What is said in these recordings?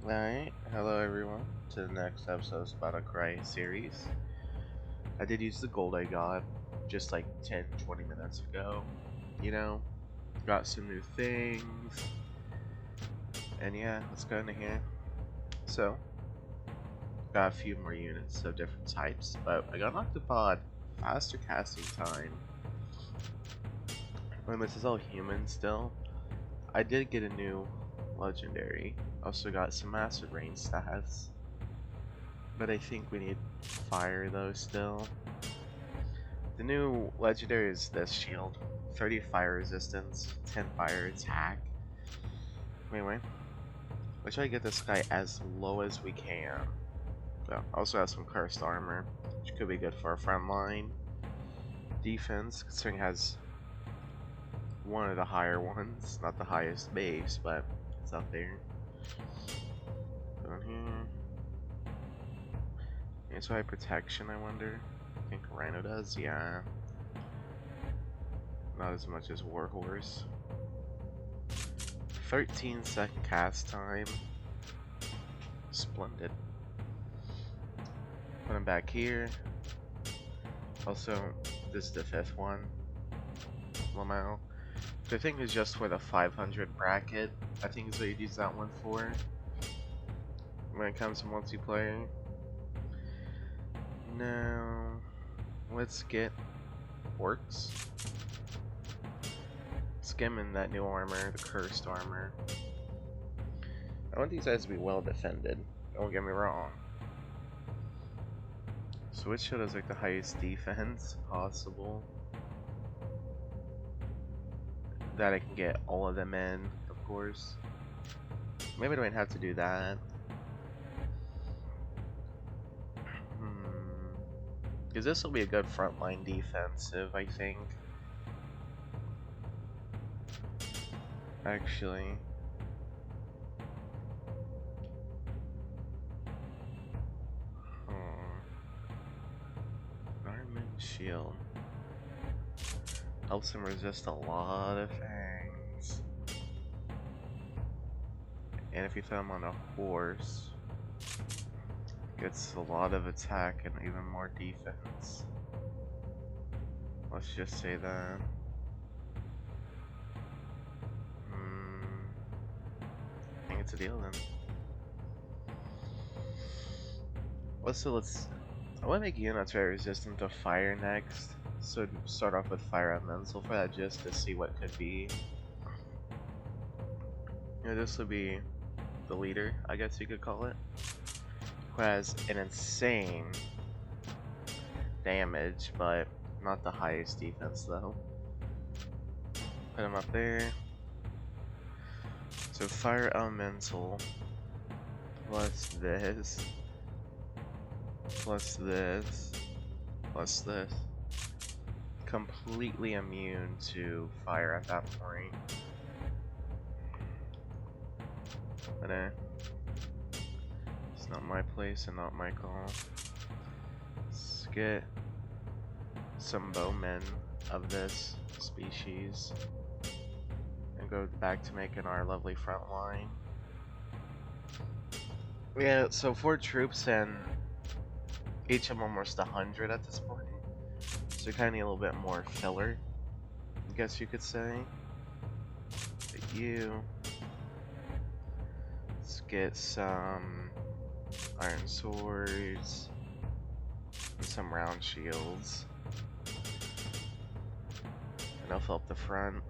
Alright, hello everyone to the next episode of Battlecry series. I did use the gold I got just like 10-20 minutes ago. You know, got some new things. And yeah, let's go into here. So, got a few more units of different types, but I got an octopod, faster casting time. When this is all human still, I did get a new legendary. Also got some acid rain stats. But I think we need fire though still. The new legendary is this shield. 30 fire resistance, 10 fire attack. Anyway, let's try to get this guy as low as we can. So, also has some cursed armor, which could be good for our front line. Defense, considering it has one of the higher ones. Not the highest base, but it's up there. Down here. It's high protection, I wonder. I think Rhino does, yeah. Not as much as Warhorse. 13-second cast time. Splendid. Put him back here. Also, this is the 5th one. Lamau. The thing is just for the 500 bracket. I think is what you'd use that one for. When it comes to multiplayer. Now, let's get Orcs. Skimming that new armor, the cursed armor. I want these guys to be well defended. Don't get me wrong. So which shield has like the highest defense possible? That I can get all of them in, of course. Maybe I don't have to do that. Because this will be a good frontline defensive, I think. Actually. Garment shield. Helps him resist a lot of things. And if you throw him on a horse, gets a lot of attack and even more defense. Let's just say that. I think it's a deal then. I want to make units very resistant to fire next. So start off with fire elemental for that just to see what could be. You know, this would be the leader, I guess you could call it. Who has an insane damage, but not the highest defense though. Put him up there. So fire elemental plus this plus this plus this. Completely immune to fire at that point. But it's not my place and not my call. Let's get some bowmen of this species and go back to making our lovely front line. Yeah, so 4 troops and each of them almost 100 at this point. So kind of need a little bit more filler, I guess you could say. But let's get some iron swords and some round shields. And they'll fill up the front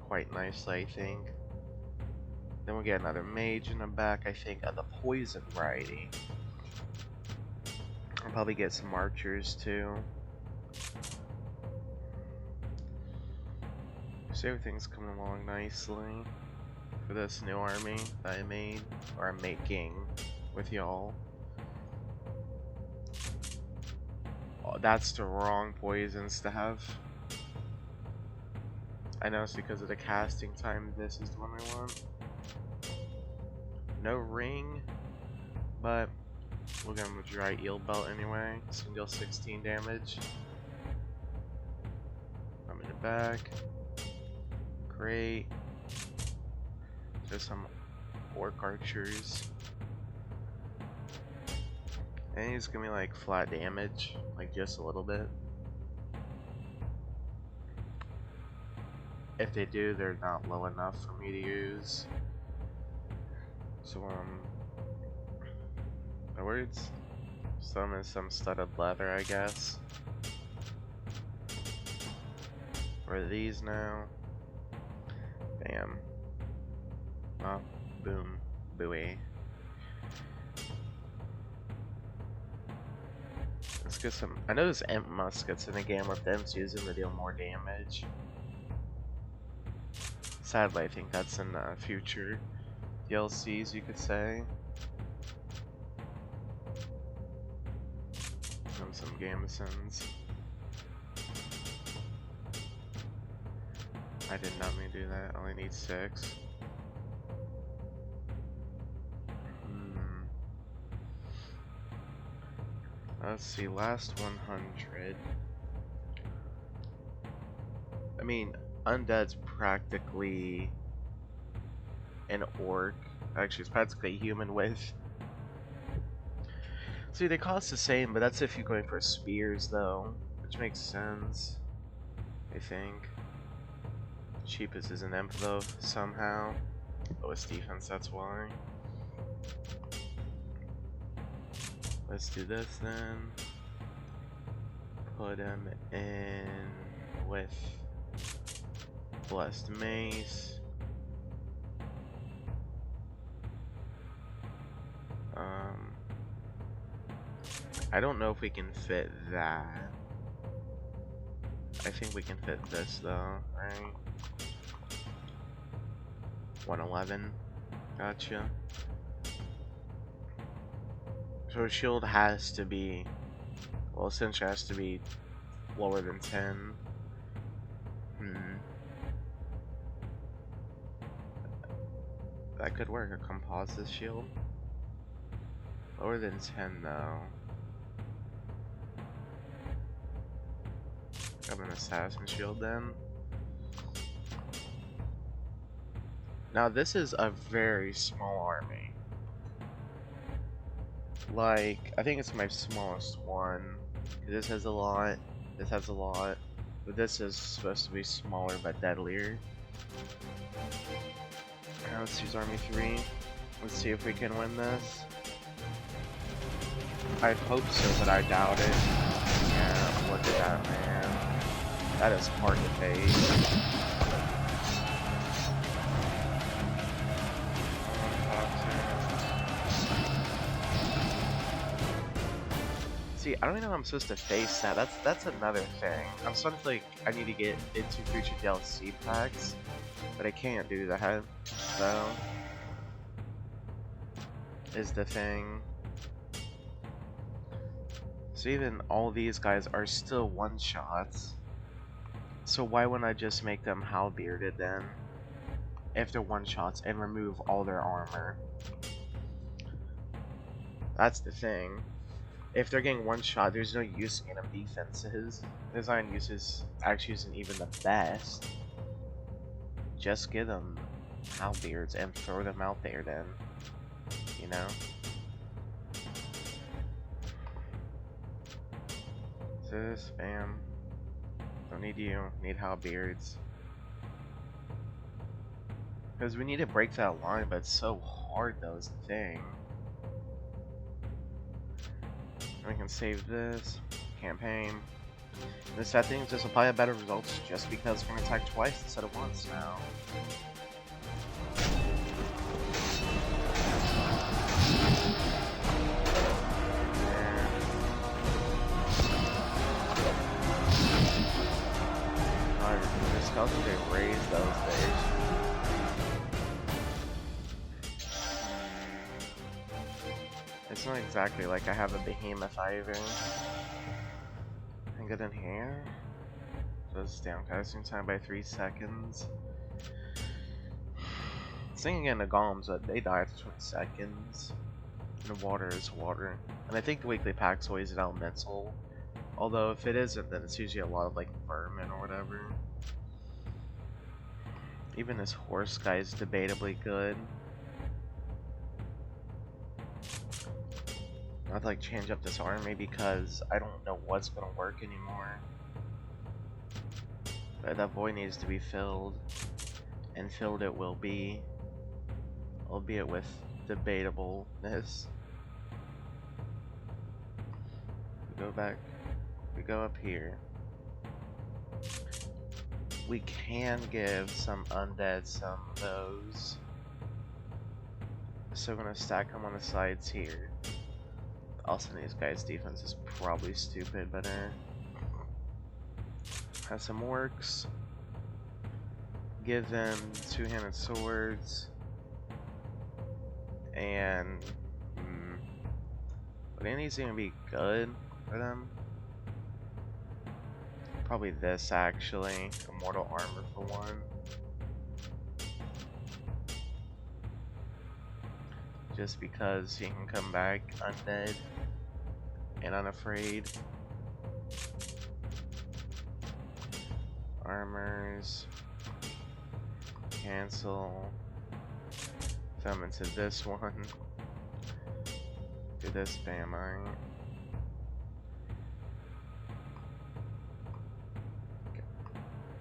quite nicely, I think. Then we'll get another mage in the back, I think, of the poison variety. I'll probably get some archers too. So everything's coming along nicely for this new army that I made, or I'm making with y'all. Oh, that's the wrong poisons to have. I know it's because of the casting time. This is the one I want. No ring, but we'll give him a dry eel belt anyway. It's gonna deal 16 damage. I'm in the back. Great. Just some orc archers. And he's gonna be like flat damage, like just a little bit. If they do, they're not low enough for me to use. So my words. Summon some studded leather, I guess. What are these now? Bam. Oh, boom. Buoy. Let's get some. I know there's imp muskets in the game where if the imps use them, they deal more damage. Sadly, I think that's in future DLCs, you could say. And some gambesons. I did not mean to do that. I only need 6. Let's see, last 100. I mean, Undead's practically an orc. Actually, it's practically a human with. See, they cost the same, but that's if you're going for spears, though. Which makes sense, I think. Cheapest is an imp, though, somehow. Lowest defense, that's why. Let's do this then. Put him in with Blessed Mace. I don't know if we can fit that. I think we can fit this though, right? 111. Gotcha. So shield has to be, well, essentially has to be lower than 10. That could work, a composite shield. Lower than 10 though. Got an assassin shield then. Now this is a very small army. Like, I think it's my smallest one. This has a lot, this has a lot, but this is supposed to be smaller but deadlier. Now let's use Army 3. Let's see if we can win this. I hope so, but I doubt it. Yeah, look at that, man. That is hard to face. See, I don't even know how I'm supposed to face that. That's another thing. I'm starting to feel like I need to get into future DLC packs, but I can't do that. So, is the thing. So even all these guys are still one-shots. So why wouldn't I just make them halberded then? If they're one-shots and remove all their armor. That's the thing. If they're getting one-shot, there's no use in them defenses. Design uses actually isn't even the best. Just get them halberds and throw them out there then. You know? This, bam. Don't need you, need halberds. Because we need to break that line, but it's so hard though, is the thing. We can save this. Campaign. The sad thing is this will probably have better results just because we're going to attack twice instead of once now. How did they raise those days? It's not exactly like I have a behemoth either. And get in here. Goes down casting time by 3 seconds. Singing in the golems, but they die after 20 seconds. And water is water. And I think the weekly pack's always an elemental. Although if it isn't, then it's usually a lot of like vermin or whatever. Even this horse guy is debatably good. have to like change up this army because I don't know what's gonna work anymore. But that void needs to be filled, and filled it will be, albeit with debatableness. We go back, we go up here. We can give some undead some of those. So we're gonna stack them on the sides here. Also, these guys' defense is probably stupid, but have some orcs. Give them two-handed swords. And what anything's gonna be good for them? Probably this actually. Immortal armor for one. Just because he can come back undead and unafraid. Armors. Cancel. Thumb into this one. Do this spamming.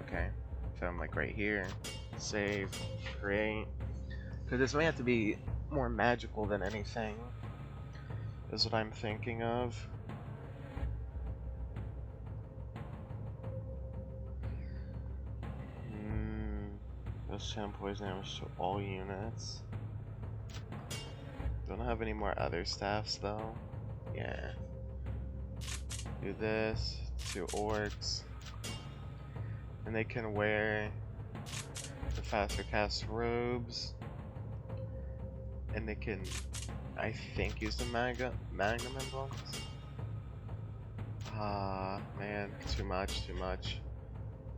Okay. Thumb like right here. Save. Create. Because this may have to be more magical than anything. Is what I'm thinking of. This 10 poison damage to all units. Don't have any more other staffs though. Yeah. Do this to orcs. And they can wear the faster cast robes. And they can, I think, use the magnum emblems. Man, too much.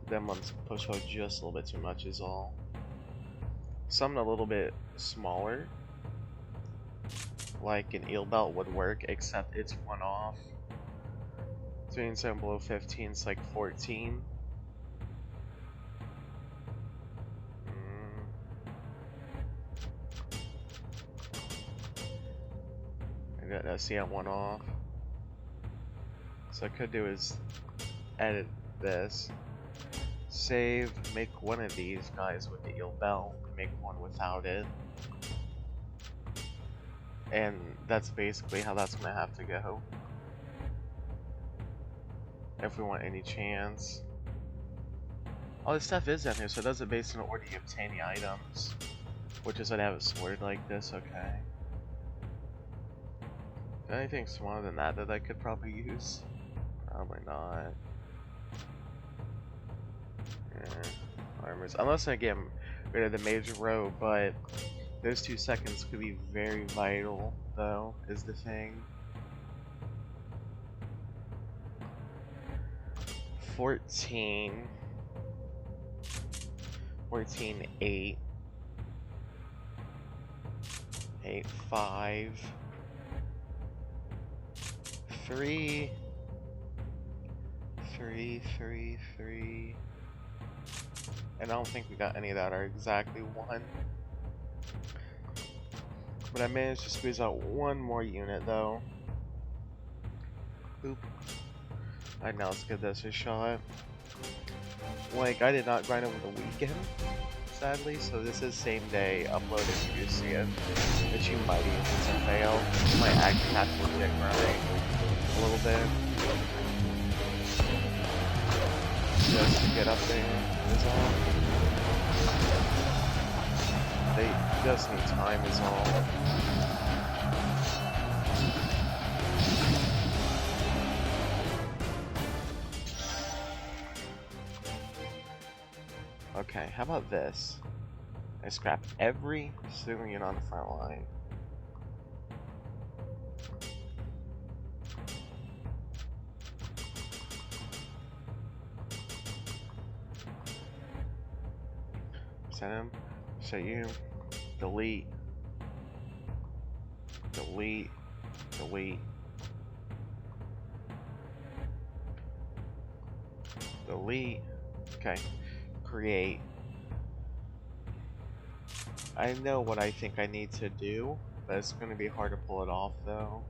Them ones push out just a little bit too much is all. Something a little bit smaller, like an eel belt would work, except it's one off. 27 below 15 is like 14. I got to see one off. So I could do is edit this, save, make one of these guys with the eel belt, make one without it. And that's basically how that's gonna have to go. If we want any chance. All this stuff is down here, so it does it based on order you obtain the items. Which is I'd have a sword like this, okay. Anything smaller than that I could probably use? Probably not. Yeah. Armors. Unless I get rid of the major row, but those 2 seconds could be very vital, though, is the thing. 14. 14, 8. 8, 5. 3. 3, 3, 3. And I don't think we got any that are exactly 1. But I managed to squeeze out one more unit though. Boop. Alright, now let's give this a shot. Like, I did not grind over the weekend, sadly, so this is same day uploaded. You see it, which you might even to fail. You might actually have to legit grind a little bit. Just to get up there is all. They just need time is all. Okay, how about this? I scrap every single unit on the front line. Send him. So you delete, delete, delete, delete. Okay. Create. I know what I think I need to do, but it's going to be hard to pull it off though.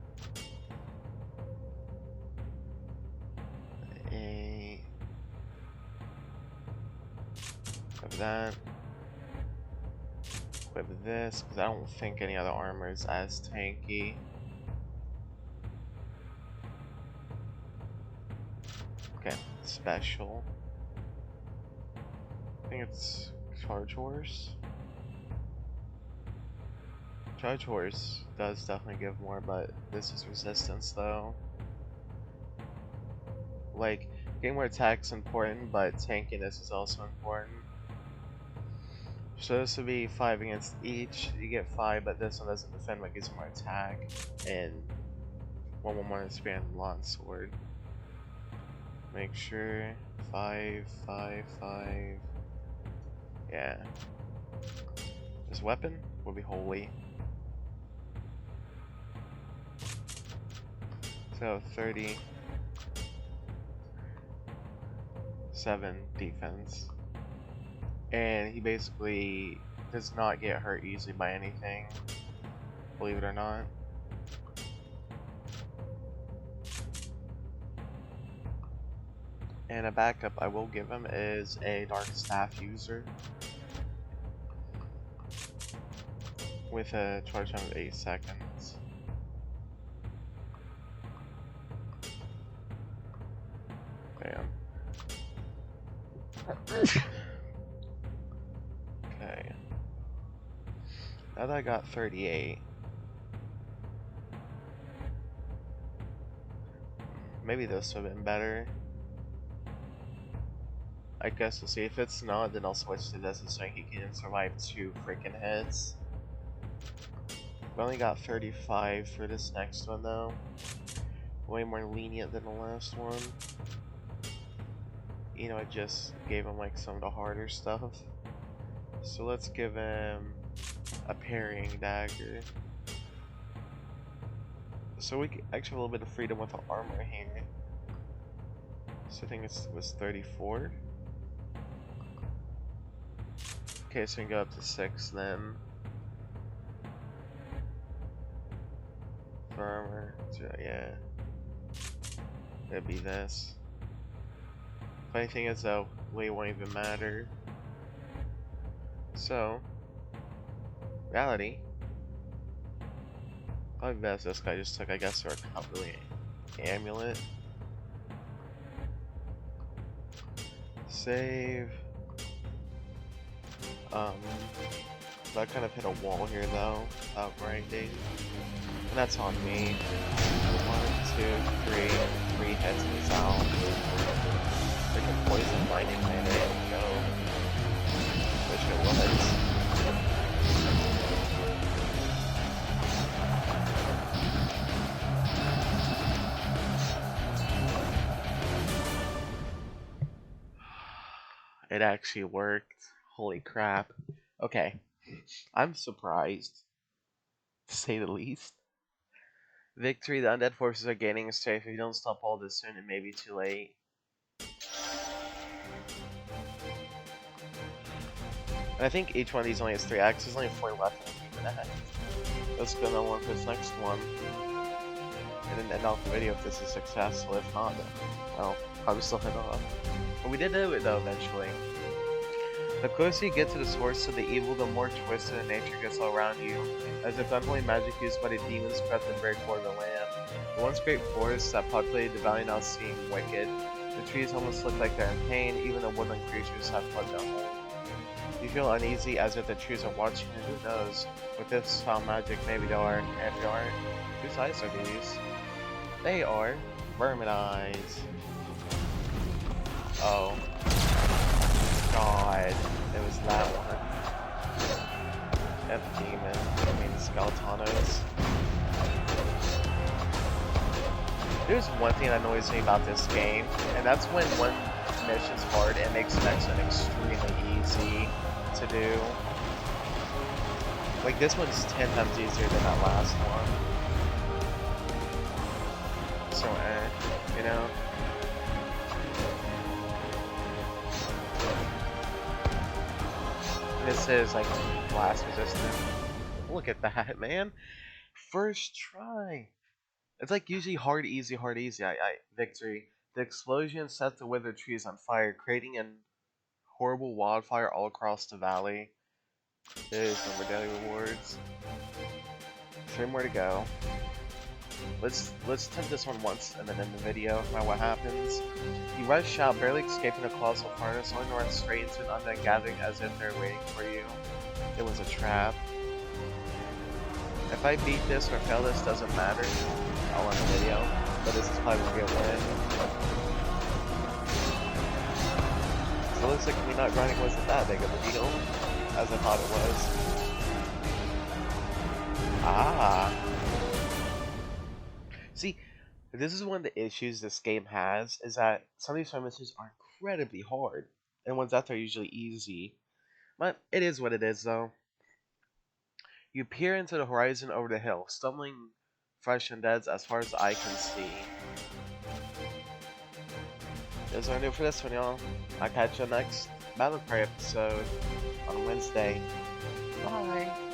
Equip that. Equip this, because I don't think any other armor is as tanky. Okay, special. I think it's Charge Horse. Charge Horse does definitely give more, but this is resistance though. Like, getting more attack's important, but tankiness is also important. So this would be 5 against each. You get 5, but this one doesn't defend, but gives more attack. And 1/1 expand longsword. Make sure 5, 5, 5. Yeah. This weapon will be holy. So 37 defense. And he basically does not get hurt easily by anything, believe it or not. And a backup I will give him is a Dark Staff user with a charge time of 8 seconds. Bam. Okay. Now that I got 38, maybe this would have been better. I guess we'll see. If it's not, then I'll switch to this so he can survive 2 freaking hits. We only got 35 for this next one though. Way more lenient than the last one. You know, I just gave him like some of the harder stuff. So let's give him a parrying dagger. So we actually have a little bit of freedom with the armor here. So I think it was 34. Okay, so we can go up to 6 then. For armor, so yeah. It'd be this. Funny thing is though, weight won't even matter. So, reality. Probably best this guy just took, I guess, our really amulet. Save. That kind of hit a wall here though, without grinding. And that's on me. 1, 2, 3, 3 hits and he's out. Freaking poison mining man, there we go. Wish it was. It actually worked. Holy crap. Okay. I'm surprised, to say the least. Victory, the undead forces are gaining strength. If you don't stop all this soon, it may be too late. And I think each one of these only has 3 axes. There's only 4 left in the Let's go on for this next one. And then end off the video if this is successful. If not, then, well, probably still head off. But we did do it though, eventually. The closer you get to the source of the evil, the more twisted in nature gets all around you. As if unholy magic used by the demons crept and break for the land. The once great forests that populated the valley now seem wicked. The trees almost look like they're in pain, even the woodland creatures have plugged their hole. You feel uneasy as if the trees are watching, and who knows, with this foul magic maybe they are, and if they aren't, whose eyes are these? They are vermin eyes. Oh. God, it was that one. F demon, I mean Skeletonos. There's one thing that annoys me about this game, and that's when one mission's hard and makes the next one extremely easy to do. Like this one's 10 times easier than that last one. So you know? This is like blast resistant. Look at that, man. First try. It's like usually hard, easy, victory. The explosion set the withered trees on fire, creating an Horrible wildfire all across the valley. There's no more daily rewards. 3 more to go. Let's attempt this one once and then end the video, no matter what happens. You rush out, barely escaping a colossal furnace, only to run straight into an undead gathering as if they're waiting for you. It was a trap. If I beat this or fail this, doesn't matter. I'll end the video, but this is probably gonna be a win. So it looks like me not grinding wasn't that big of a deal, as I thought it was. Ah! See, this is one of the issues this game has, is that some of these missions are incredibly hard, and ones out there are usually easy. But it is what it is, though. You peer into the horizon over the hill, stumbling fresh undeads as far as the eye can see. That's what I do for this one, y'all. I'll catch you next Battlecry episode on Wednesday. Bye!